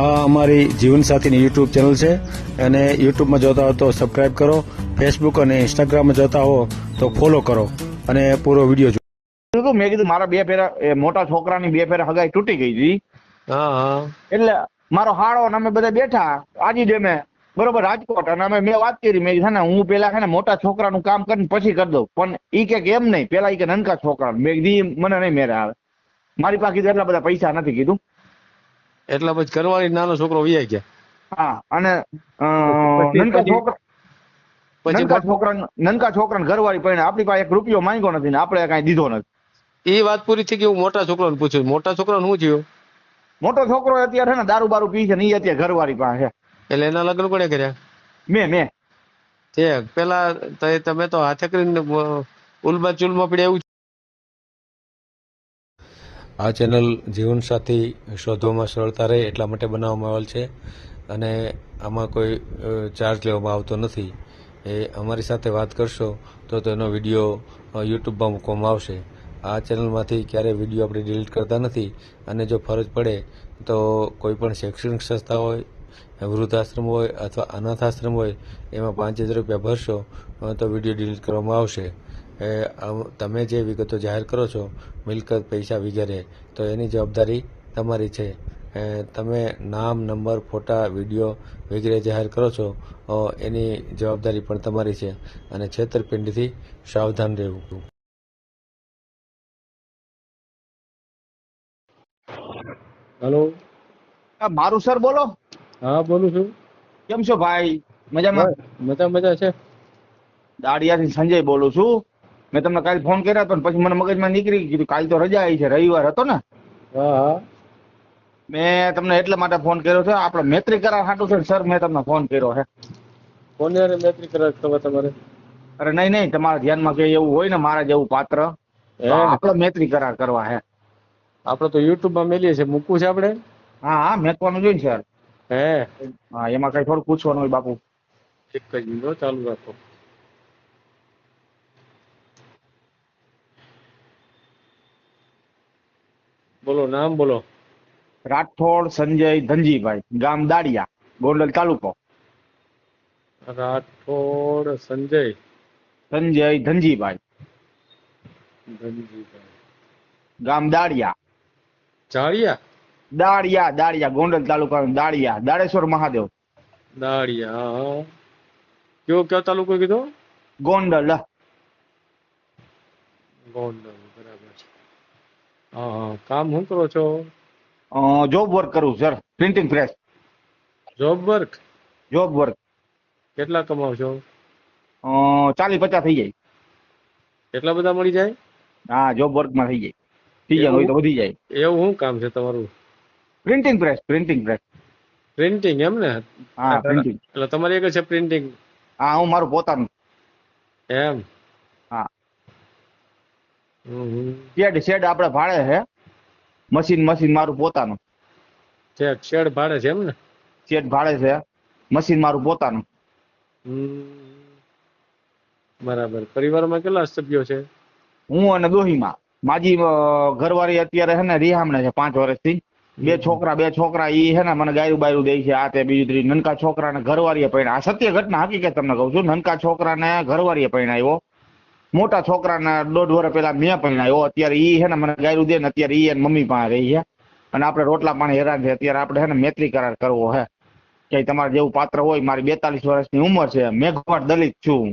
આ અમારી જીવનસાથીની YouTube channel છે અને યુટ્યુબમાં જોતા હો તો સબસ્ક્રાઇબ કરો, ફેસબુક અને ઇન્સ્ટાગ્રામમાં જોતા હો તો ફોલો કરો અને પૂરો વિડીયો કીધું મેં કીધું મારા બે ફેરા મોટા છોકરાની બે ફેરા હગાઈ તૂટી ગઈ હતી. એટલે મારો હાળો ને અમે બધા બેઠા આજી ડેમે બરોબર રાજકોટ, અને અમે મેં વાત કરી, મેં કીધું ને હું પેલા છે ને મોટા છોકરાનું કામ કરીને પછી કરી દઉં, પણ ઈ કે એમ નહીં, પેલા ઈ કે નનકા છોકરા. મેં કીધું મને નહીં મેરે આવે, મારી પાસે કીધું એટલા બધા પૈસા નથી કીધું. એટલા પછી ઘરવાળી નાનો છોકરો વ્યાઈ ગયા. હા, અને નનકા છોકરાને ઘરવાળી પણ આપણી પાસે એક રૂપિયો માંગ્યો નથી ને આપણે કઈ દીધો નથી. એ વાત પૂરી થઈ ગઈ. હું મોટા છોકરાને પૂછ્યું, મોટા છોકરાને શું થયું? મોટો છોકરો અત્યારે છે ને દારૂ બારૂ પી છે ને એ અત્યારે ઘરવાળી પાસે છે. એટલે એના લગ્ન કોને કર્યા? મેં છે પેલા તમે તો હાથે કરીને ઉલમાં ચૂલમાં પડ્યા એવું. આ ચેનલ જીવનસાથી શોધવામાં સરળતા રહે એટલા માટે બનાવવામાં આવેલ છે અને આમાં કોઈ ચાર્જ લેવામાં આવતો નથી. એ અમારી સાથે વાત કરશો તો તેનો વિડીયો યુટ્યુબમાં મૂકવામાં આવશે. આ ચેનલમાંથી ક્યારેય વિડીયો આપણે ડિલીટ કરતા નથી અને જો ફરજ પડે તો કોઈ પણ શૈક્ષણિક સંસ્થા હોય, વૃદ્ધાશ્રમ હોય અથવા અનાથાશ્રમ હોય એમાં 5000 રૂપિયા ભરશો તો વિડીયો ડિલીટ કરવામાં આવશે. તમે જે વિગતો જાહેર કરો છો, મિલકત, પૈસા વગેરે, તો એની જવાબદારી તમારી છે. તમે નામ, નંબર, ફોટા, વિડીયો વગેરે જાહેર કરો છો એની જવાબદારી પણ તમારી છે અને છેતરપિંડીથી સાવધાન રહેવું. હેલો, મારું સર બોલો. હા બોલું છું. કેમ છો ભાઈ? મજામાં? મજા છે. દાડિયાથી સંજય બોલું છું. મેં તમને કાલે ફોન કર્યા હતો ને પછી મને મગજમાં નીકળી ગયું, કાલ તો રજા આવી છે, રવિવાર હતો ને. હા. મેં તમને એટલા માટે ફોન કર્યો છે, આપણે મૈત્રી કરાર હાટું છે સર, મેં તમને ફોન કર્યો છે. કોને યાર મૈત્રી કરાર કરવા તમારે? અરે નહીં, તમારા ધ્યાનમાં કે એવું હોય ને મારા જેવું પાત્ર, તો આપણે મૈત્રી કરાર કરવા છે. આપણે તો યુટ્યુબ માં મેલીએ છીએ, મૂકવું છે આપણે? હા, મેકવાનું જોઈએ ને સર. હે, હા, એમાં કઈ થોડું પૂછવાનું હોય બાપુ. એક જ મિનિટ ચાલુ રાખો. બોલો, નામ બોલો. રાઠોડ સંજય ધનજીભાઈ, ગામ દાડિયા, ગોંડલ તાલુકો. રાઠોડ સંજય ધનજીભાઈ, ગામ દાડિયા. દાડિયા ગોંડલ તાલુકા, દાડિયા, દાડેશ્વર મહાદેવ. દાળિયા. કયો તાલુકો કીધો? ગોંડલ. ગોંડલ, બરાબર છે. હા, કામ શું કરો છો? જોબ વર્ક કરું sir, printing press. Job work. કેટલા કમાવ છો? 40-50 થઈ જાય. એટલા બધા મળી જાય? હા, જોબ વર્ક માં થઈ જાય. સીઝન હોય તો વધી જાય. એવું શું કામ છે તમારું? Printing press. પ્રિન્ટિંગ, એમ ને? હા, પ્રિન્ટિંગ. એટલે તમારી એક છે પ્રિન્ટિંગ? હા, હું મારું પોતાનું. એમ? હા. શેડ આપણે ભાડે છે. મશીન મારું પોતાનું. શેડ ભાડે છે એમ ને? શેડ ભાડે છે, મશીન મારું પોતાનું. બરાબર. પરિવારમાં કેટલા સભ્યો છે? હું અને દોહીમાં. માજી ઘરવાળી અત્યારે છે ને રિહામણે છે 5 વર્ષથી. બે છોકરા ઈ છે ને મને ગાયું બાયું દે છે, આ તે બીજું ત્રીજું. નનકા છોકરાને ઘરવાળીએ પરણ્યા. આ સત્ય ઘટના, હકીકત તમને કહું છું. નનકા છોકરાને ઘરવાળીએ પરણાવ્યો. મોટા છોકરાને 1.5 વર્ષ પહેલા મેં પરણાવ્યો. અત્યારે ઈ છે ને મને ગાયું દે ને અત્યારે ઈ એની મમ્મી પાસે રહી છે અને આપણે રોટલા પાણી હેરાન છે. અત્યારે આપણે છે ને મૈત્રી કરાર કરવો છે કે તમારે જેવું પાત્ર હોય. મારી 42 વર્ષની ઉંમર છે, મેઘવાડ દલિત છું.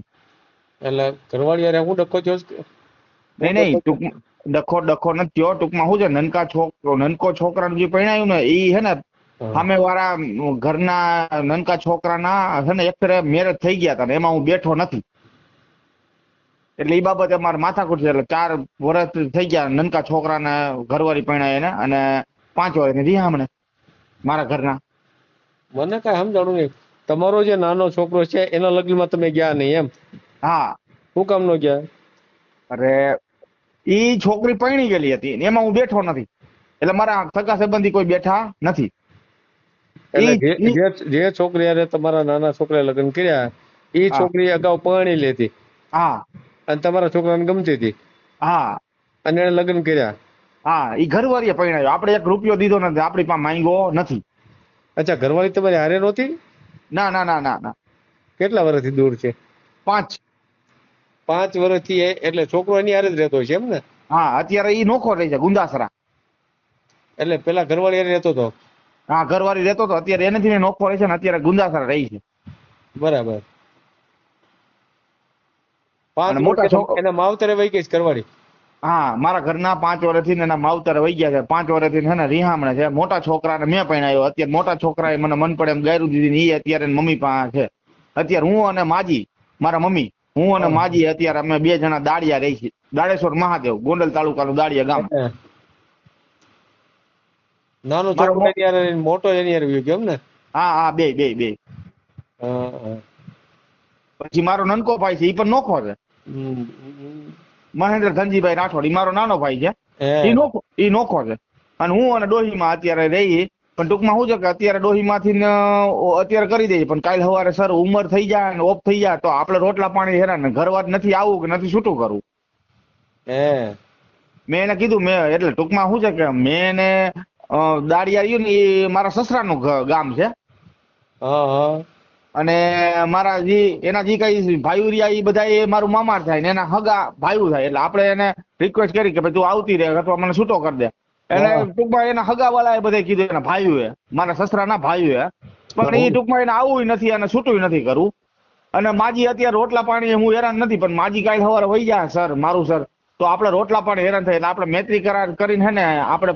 એટલે ઘરવાળી હું ડખો થયો? નહીં, ડખો નથી થયો. ટૂંકમાં શું છે, નનકો છોકરાનું જે પરણાયું ને ઈ છે ને સામે વાળા ઘરના નનકા છોકરાના છે ને એક ફેરે મેરેજ થઈ ગયા હતા ને એમાં હું બેઠો નથી. એટલે એ બાબતે અમારે માથાકૂટ છે. એટલે 4 વર્ષ થઈ ગયા નનકા છોકરાને ઘરવાળી પરણાય ને, અને 5 વર્ષની રિહામણે મારા ઘરના. મને કઈ સમજાણું નહીં. તમારો જે નાનો છોકરો છે એના લગ્નમાં તમે ગયા નહીં એમ? હા. શું કામ નો ગયા? અરે ઈ છોકરી પરણી ગયેલી હતી એમાં હું બેઠો નથી, એટલે મારા સગા સંબંધી કોઈ બેઠા નથી. જે છોકરી યારે તમારા નાના છોકરા લગ્ન કર્યા એ છોકરી અગાઉ પરણી લેતી? હા. અને તમારા છોકરાને ગમતી હતી? હા. અને એને લગ્ન કર્યા? હા, ઈ ઘરવાળીએ પરણાવ્યો. આપણે 1 રૂપિયો દીધો નથી, આપણી પાસે માંગ્યો નથી. અચ્છા, ઘરવાળી તમારી હારે નહોતી? ના ના ના ના ના. કેટલા વર્ષથી દૂર છે? 5. 5 વર્ષથી એટલે છોકરો એની હારે જ રહેતો છે એમ ને? હા, અત્યારે ઈ નોખો રહે છે ગુંદાસરા. એટલે પેલા ઘરવાળી હારે રહેતો હતો? હા, ઘરવાળી રહેતો હતો, અત્યારે એનેથી ને નોખો રહે છે ને અત્યારે ગુંદાસરા રહી છે. બરાબર. 5 અને મોટા વર્ષ એના માવતરે વહી ગઈ છે ઘરવાળી? હા, મારા ઘરના 5 વર્ષથી ને એના માવતરે વહી ગયા છે. 5 વર્ષથી છે ને રીહામણે છે. મોટા છોકરાને મેં પરણાવ્યો. અત્યારે મોટા છોકરાએ મને મન પડે એમ ગાયરું દીધી ને ઈ અત્યારે મમ્મી પાસે છે. અત્યારે હું અને માજી, મારા મમ્મી, હું અને માજી અત્યારે અમે 2 જણા દાળિયા રહી છીએ. દાડેશ્વર મહાદેવ, ગોંડલ તાલુકાનું દાળિયા ગામ. નાનો મારો છોકરો એની હારે રહીને મોટો એની હારે વહી ગયો એમ ને? હા હા, બે. હા, હા. પછી મારો નનકો ભાઈ છે, ઈ પણ નોખો છે. હમ. મહેન્દ્ર ધનજીભાઈ રાઠોડ, ઈ મારો નાનો ભાઈ છે. હે. ઈ નોખો છે. અને હું અને ડોહીમાં અત્યારે રહી. પણ ટૂંકમાં શું છે કે અત્યારે ડોહીમાંથી અત્યારે કરી દઈએ, પણ કાલ સવારે સર ઉંમર થઈ જાય ને ઓફ થઈ જાય તો આપણે રોટલા પાણી હેરાન ને ઘરવાર નથી આવવું કે નથી છૂટું કરવું. હે. મેં એને કીધું, મેં એટલે ટૂંકમાં શું છે કે મેં એને દાડિયા રહ્યું ને એ મારા સસરાનું ગામ છે. હા, હા. અને મારા એના જે કઈ ભાઈઓ રહ્યા એ બધા એ મારું મામા થાય ને એના હગા ભાઈઓ થાય. એટલે આપણે એને રિક્વેસ્ટ કરી કે ભાઈ તું આવતી રહે અથવા મને છૂટો કરી દે. એટલે ટૂંકમાં એના હગા વાળા એ બધા કીધું એના ભાઈઓ મારા સસરાના ભાઈઓ પણ એ ટૂંકમાં એને આવવું નથી અને છૂટું નથી કરવું. અને માજી અત્યારે રોટલા પાણી હું હેરાન નથી, પણ માજી કાલ સવારે વહી જાય સર મારું સર તો આપણે રોટલા પાણી હેરાન થાય. એટલે આપણે મૈત્રી કરાર કરીને હે ને આપણે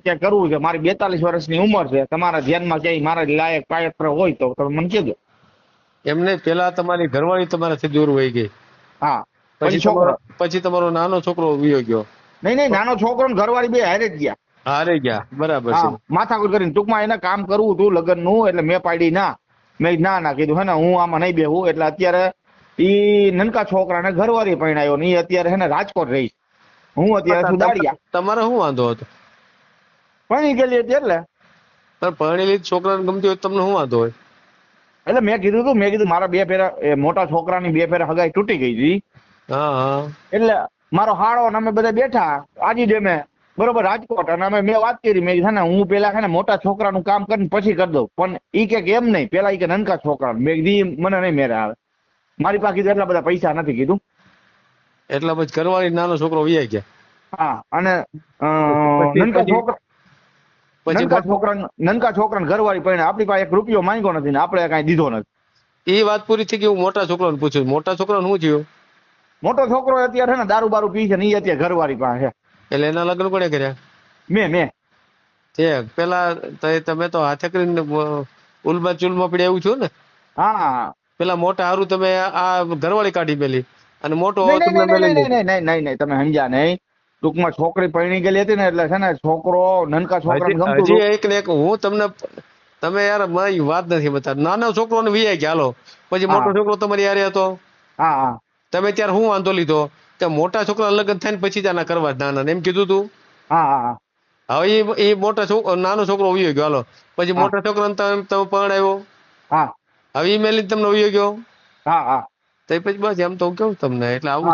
ક્યાંક કરવું છે. મારી 42 વર્ષની ઉંમર છે. તમારા ધ્યાનમાં ક્યાંય મારા લાયક પાત્ર હોય તો તમે મને કહેજો. એમને પેલા તમારી ઘરવાળી તમારાથી દૂર વહી ગઈ? હા. પછી તમારો નાનો છોકરો વયો ગયો? નહીં, નાનો છોકરો ને ઘરવાળી બે હારે જ ગયા. હારે ગયા, બરાબર છે. હા, માથાકૂટ કરીને ટૂંકમાં એને કામ કરવું હતું લગ્ન નું, એટલે મેં પાડી ના. મેં ના કીધું હે ને હું આમાં નહીં બેહું. એટલે અત્યારે ઈ નનકા છોકરાને ઘરવાળી પરણાયો ને ઈ અત્યારે હે ને રાજકોટ રહીશ. હું અત્યારે છું દાડિયા. તમારે શું વાંધો હતો? પરણી ગયેલી હતી એટલે. પણ પરણેલી છોકરાને ગમતી હોય તમને શું વાંધો હોય? એટલે મેં કીધું મારા 2 ફેરા મોટા છોકરાની 2 ફેરા હગાઈ તૂટી ગઈ હતી. હા, હા. એટલે મારો હાળો ને અમે બધા બેઠા આજી ડેમે બરોબર રાજકોટ, અને મેં વાત કરી, મેં છે ને હું પેલા છે ને મોટા છોકરાનું કામ કરીને પછી કરી દઉં. પણ ઈ કે એમ નહીં, પેલા ઈ કે નનકા છોકરા. મેં કીધું મને નહીં મેરે આવે, મારી પાસે કીધું એટલા બધા પૈસા નથી કીધું. એટલા પછી ઘરવાળી નાનો છોકરો વહી ગયા? હા. અને નનકા છોકરાને ઘરવાળી પરણે આપણી પાસે 1 રૂપિયો માંગ્યો નથી ને આપણે કાંઈ દીધો નથી. એ વાત પૂરી થઈ ગઈ. હું મોટા છોકરાને પૂછ્યું, મોટા છોકરાને શું થયું? મોટો છોકરો અત્યારે છે ને દારૂ બારૂ પી છે ને ઈ અત્યારે ઘરવાળી પાસે છે. એટલે એના લગ્ન કોને કર્યા? મેં પેલા તમે તો હાથે કરીને ઉલમાં ચૂલમાં પડ્યા એવું છું ને? હા. પેલા મોટા હારું તમે આ ઘરવાળી કાઢી પેલી અને મોટો તમને નહીં, તમે સમજ્યા નહીં. ટૂંકમાં છોકરી પરણી ગયેલી હતી ને એટલે છે ને છોકરો નનકા છોકરાને ગમતું હતું. એક ને એક હું તમને તમે યાર મારી વાત નથી બતા. નાનો છોકરો ને વીઆઈ ગયા, હાલો. પછી મોટો છોકરો તમારી યારે હતો. હા. તમે ત્યારે હું વાંધો લીધો કે મોટા છોકરા લગ્ન થાય ને પછી જ આના કરવા નાના એમ કીધું તું? હા. હવે એ મોટા છોકરો નાનો છોકરો વયો ગયો, હાલો. પછી મોટા છોકરાને તમે પરણાવ્યો. હા. હવે ઈ મેલી તમને વયો ગયો. હા. તો પછી બસ એમ તો કેવું તમને, એટલે આવું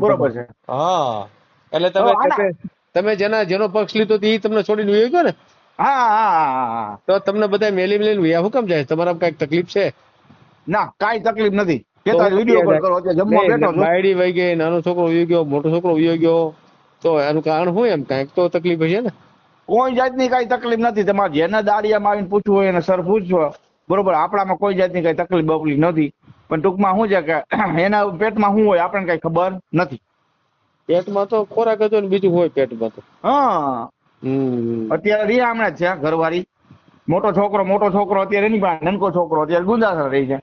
બરોબર છે. હા. એટલે તમે જેનો પક્ષ લીધો એ તમને છોડીને વયો ગયો ને? હા. તો તમને બધા મેલી મેલીને વયા હું કેમ જાય? તમારા કઈક તકલીફ છે? ના, કાંઈ તકલીફ નથી. વિડીયો કોલ કરો, જમવા બેઠો છું. બાયડી વહી ગઈ, નાનો છોકરો વયો ગયો, મોટો છોકરો વયો ગયો, તો એનું કારણ શું? એમ કઈક તો તકલીફ હશે ને? કોઈ જાતની કઈ તકલીફ નથી. તમારે જેને દાડિયામાં આવીને પૂછવું હોય એને સર પૂછવો, બરોબર. આપણામાં કોઈ જાતની કઈ તકલીફ બકલીફ નથી. પણ ટૂંકમાં શું છે કે એના પેટમાં શું હોય આપણને કઈ ખબર નથી. પેટમાં તો ખોરાક હતો ને બીજું હોય પેટમાં તો. હા. અત્યારે રીહામણે જ છે ઘરવાળી. મોટો છોકરો અત્યારે એની પાસે, નનકો છોકરો અત્યારે ગુંદાસર રહી છે.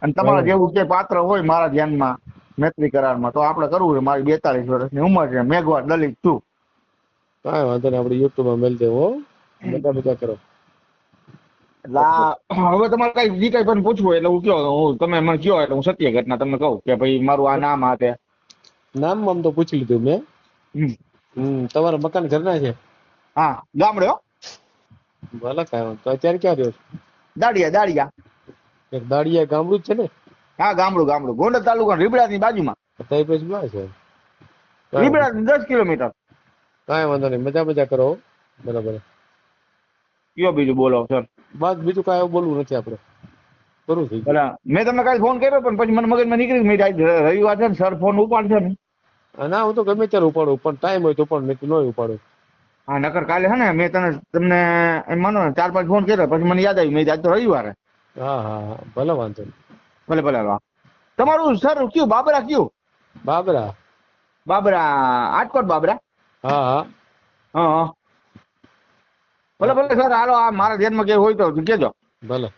અને તમારા જેવું જે પાત્ર હોય મારા ધ્યાનમાં મૈત્રી કરારમાં તો આપણે કરવું છે. મારી 42 વર્ષની ઉંમર છે. મેઘવાળ દલિત છું. કાંઈ વાંધો નહીં, આપણે યુટ્યુબ માં મેલ દેવો. બધા કરો. હવે તમારે કઈ પણ પૂછવું હોય એટલે હું કયો, તમે મને કયો એટલે હું સત્ય ઘટના તમને કહું કે ભાઈ મારું આ નામ આ તે. નામ આમ તો પૂછી લીધું મેં. તમારા મકાન ઘરના છે? હા, ગામડે હો. ભલે કાંઈ વાંધો. તો અત્યારે ક્યાં રહ્યો? દાડિયા. એક દાડિયા ગામડું જ છે ને? હા, ગામડું ગોંડલ તાલુકા રીબડાની બાજુમાં. તો પછી બસ છે. રીબડા 10 કિલોમીટર. કાંઈ વાંધો નહીં, મજા કરો. બરાબર. કયો બીજું બોલો સર? બસ બીજું કાંઈ એવું બોલવું નથી આપણે, પૂરું થઈ ગયું. એટલે મેં તમને કાલે ફોન કર્યો પણ પછી મને મગજમાં નીકળી મેં આજ રવિવાર છે ને સર ફોન ઉપાડશે ને. ના હું તો ગમે ત્યારે ઉપાડું, પણ ટાઈમ હોય તો પણ નહીં તો નહીં ઉપાડું. હા નકર કાલે હે ને મેં તમને એમ માનો ને 4-5 ફોન કર્યો પછી મને યાદ આવ્યું મેં આજ તો રવિવારે. હા હા હા ભલે વાંધો નહીં. ભલે ભલે હાલો. તમારું સર કયું બાબરા કયું? બાબરા. બાબરા આજકોટ બાબરા? હા હા હા હા ભલે ભલે સર હાલો આ મારા ધ્યાનમાં કેવું હોય તો કેજો. ભલે.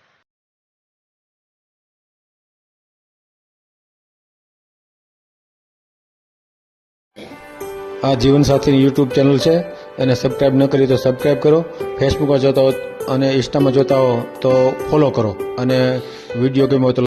આ જીવનસાથીની યુટ્યુબ ચેનલ છે, એને સબસ્ક્રાઇબ ન કરી તો સબસ્ક્રાઇબ કરો. ફેસબુકમાં જોતા હો અને ઇન્સ્ટામાં જોતા હો તો ફોલો કરો, અને વિડીયો ગમ્યો હોય તો